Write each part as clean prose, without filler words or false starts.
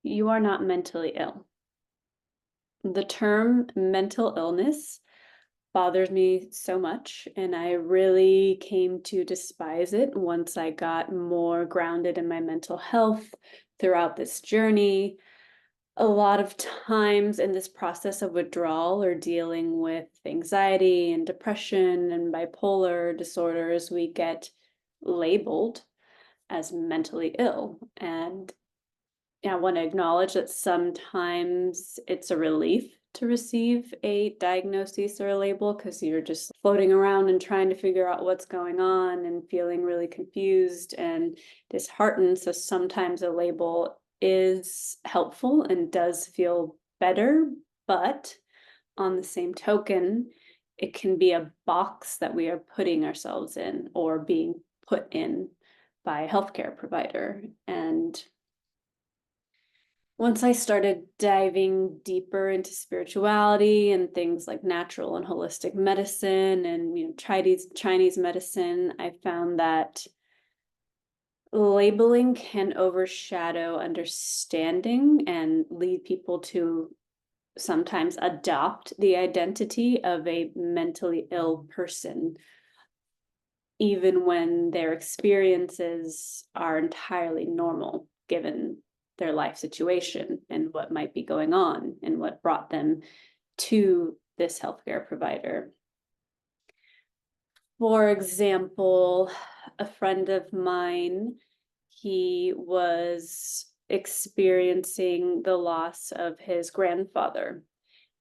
You are not mentally ill. The term mental illness bothers me so much, and I really came to despise it once I got more grounded in my mental health throughout this journey. A lot of times in this process of withdrawal or dealing with anxiety and depression and bipolar disorders, we get labeled as mentally ill. And I want to acknowledge that sometimes it's a relief to receive a diagnosis or a label because you're just floating around and trying to figure out what's going on and feeling really confused and disheartened. So sometimes a label is helpful and does feel better, but on the same token, it can be a box that we are putting ourselves in or being put in by a healthcare provider. And once I started diving deeper into spirituality and things like natural and holistic medicine and Chinese medicine, I found that labeling can overshadow understanding and lead people to sometimes adopt the identity of a mentally ill person, even when their experiences are entirely normal, given their life situation and what might be going on and what brought them to this healthcare provider. For example, a friend of mine, he was experiencing the loss of his grandfather,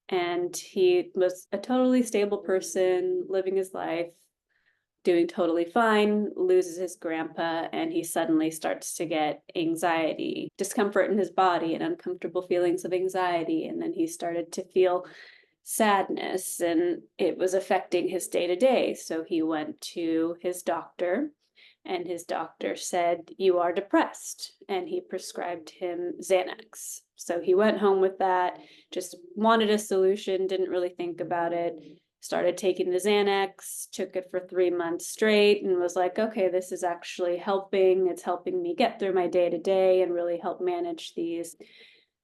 and he was a totally stable person, living his life, doing totally fine, loses his grandpa, and he suddenly starts to get anxiety, discomfort in his body, and uncomfortable feelings of anxiety. And then he started to feel sadness, and it was affecting his day to day. So he went to his doctor, and his doctor said, "You are depressed." And he prescribed him Xanax. So he went home with that, just wanted a solution, didn't really think about it. Started taking the Xanax, took it for 3 months straight, and was like, okay, this is actually helping. It's helping me get through my day to day and really help manage these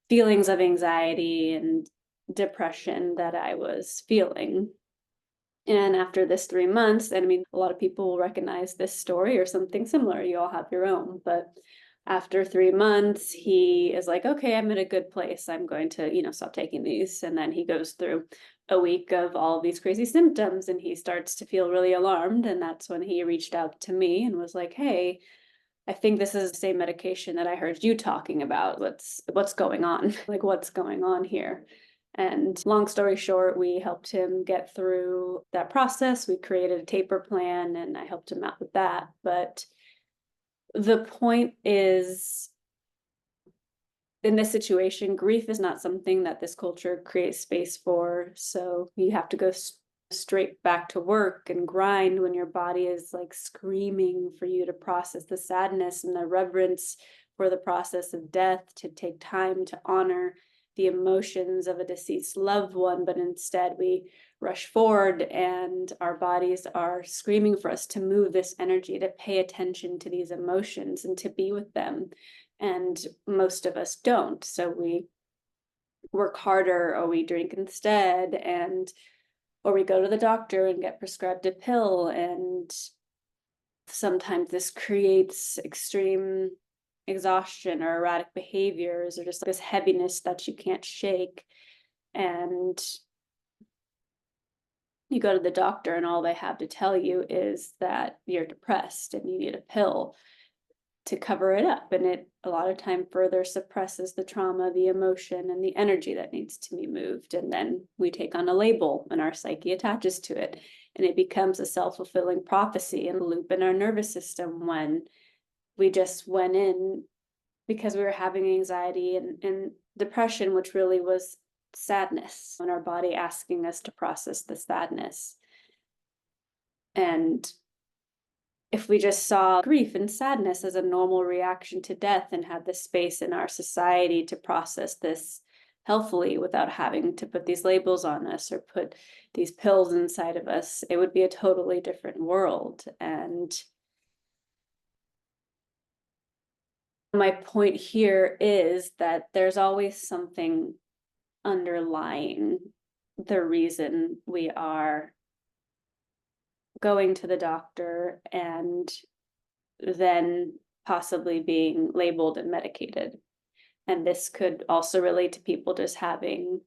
feelings of anxiety and depression that I was feeling. And after this 3 months, and I mean, a lot of people will recognize this story or something similar. You all have your own, but after 3 months, he is like, okay, I'm in a good place. I'm going to, stop taking these. And then he goes through a week of all these crazy symptoms and he starts to feel really alarmed. And that's when he reached out to me and was like, hey, I think this is the same medication that I heard you talking about. What's going on? Like, what's going on here? And long story short, we helped him get through that process. We created a taper plan and I helped him out with that. But the point is, in this situation, grief is not something that this culture creates space for. So you have to go straight back to work and grind when your body is like screaming for you to process the sadness and the reverence for the process of death, to take time to honor the emotions of a deceased loved one. But instead we rush forward and our bodies are screaming for us to move this energy, to pay attention to these emotions and to be with them. And most of us don't. So we work harder, or we drink instead, or we go to the doctor and get prescribed a pill. And sometimes this creates extreme exhaustion or erratic behaviors or just this heaviness that you can't shake. And you go to the doctor and all they have to tell you is that you're depressed and you need a pill to cover it up. And it a lot of time further suppresses the trauma, the emotion, and the energy that needs to be moved. And then we take on a label and our psyche attaches to it. And it becomes a self-fulfilling prophecy and loop in our nervous system when we just went in because we were having anxiety and depression, which really was sadness, and our body asking us to process the sadness. And if we just saw grief and sadness as a normal reaction to death and had the space in our society to process this healthfully without having to put these labels on us or put these pills inside of us, it would be a totally different world. And My point here is that there's always something underlying the reason we are going to the doctor and then possibly being labeled and medicated. And this could also relate to people just having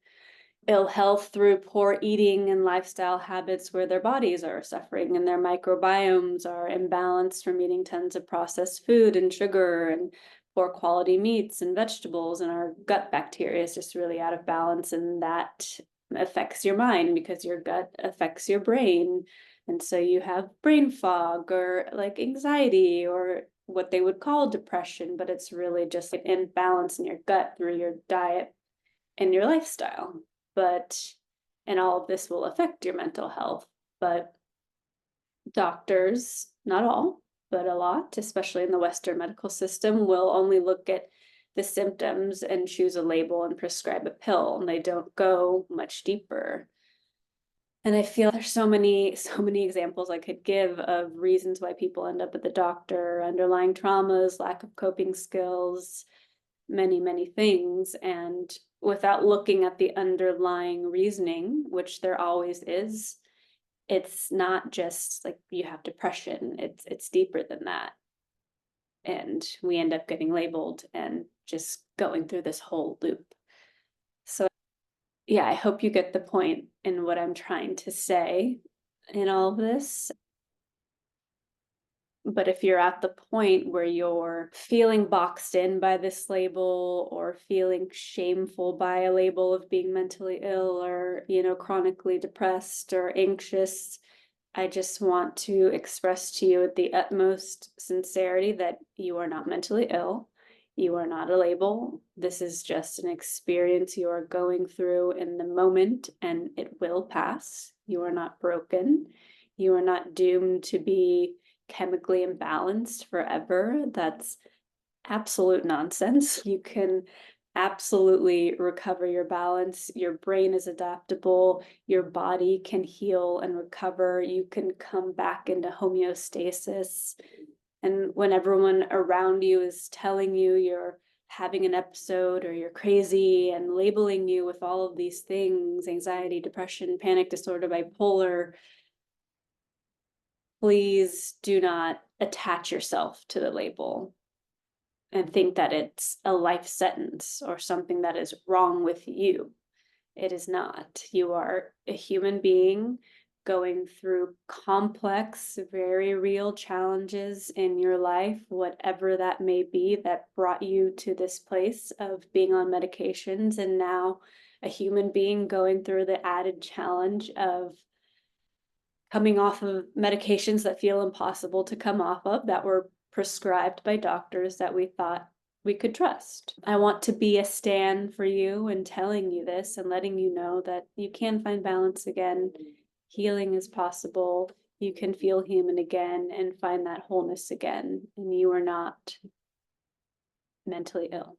ill health through poor eating and lifestyle habits where their bodies are suffering and their microbiomes are imbalanced from eating tons of processed food and sugar and poor quality meats and vegetables, and our gut bacteria is just really out of balance, and that affects your mind because your gut affects your brain. And so you have brain fog or like anxiety or what they would call depression, but it's really just an imbalance in your gut through your diet and your lifestyle. But, and all of this will affect your mental health. But doctors, not all, but a lot, especially in the Western medical system, will only look at the symptoms and choose a label and prescribe a pill, and they don't go much deeper. And I feel there's so many examples I could give of reasons why people end up at the doctor: underlying traumas, lack of coping skills, many things. And without looking at the underlying reasoning, which there always is, it's not just like you have depression, it's deeper than that. And we end up getting labeled and just going through this whole loop. So yeah, I hope you get the point in what I'm trying to say in all of this. But if you're at the point where you're feeling boxed in by this label or feeling shameful by a label of being mentally ill or, chronically depressed or anxious, I just want to express to you with the utmost sincerity that you are not mentally ill. You are not a label. This is just an experience you are going through in the moment, and it will pass. You are not broken. You are not doomed to be chemically imbalanced forever. That's absolute nonsense. You can absolutely recover your balance. Your brain is adaptable. Your body can heal and recover. You can come back into homeostasis. And when everyone around you is telling you you're having an episode or you're crazy and labeling you with all of these things, anxiety, depression, panic disorder, bipolar, please do not attach yourself to the label and think that it's a life sentence or something that is wrong with you. It is not. You are a human being going through complex, very real challenges in your life, whatever that may be, that brought you to this place of being on medications, and now a human being going through the added challenge of coming off of medications that feel impossible to come off of, that were prescribed by doctors that we thought we could trust. I want to be a stand for you and telling you this and letting you know that you can find balance again. Healing is possible. You can feel human again and find that wholeness again. And you are not mentally ill.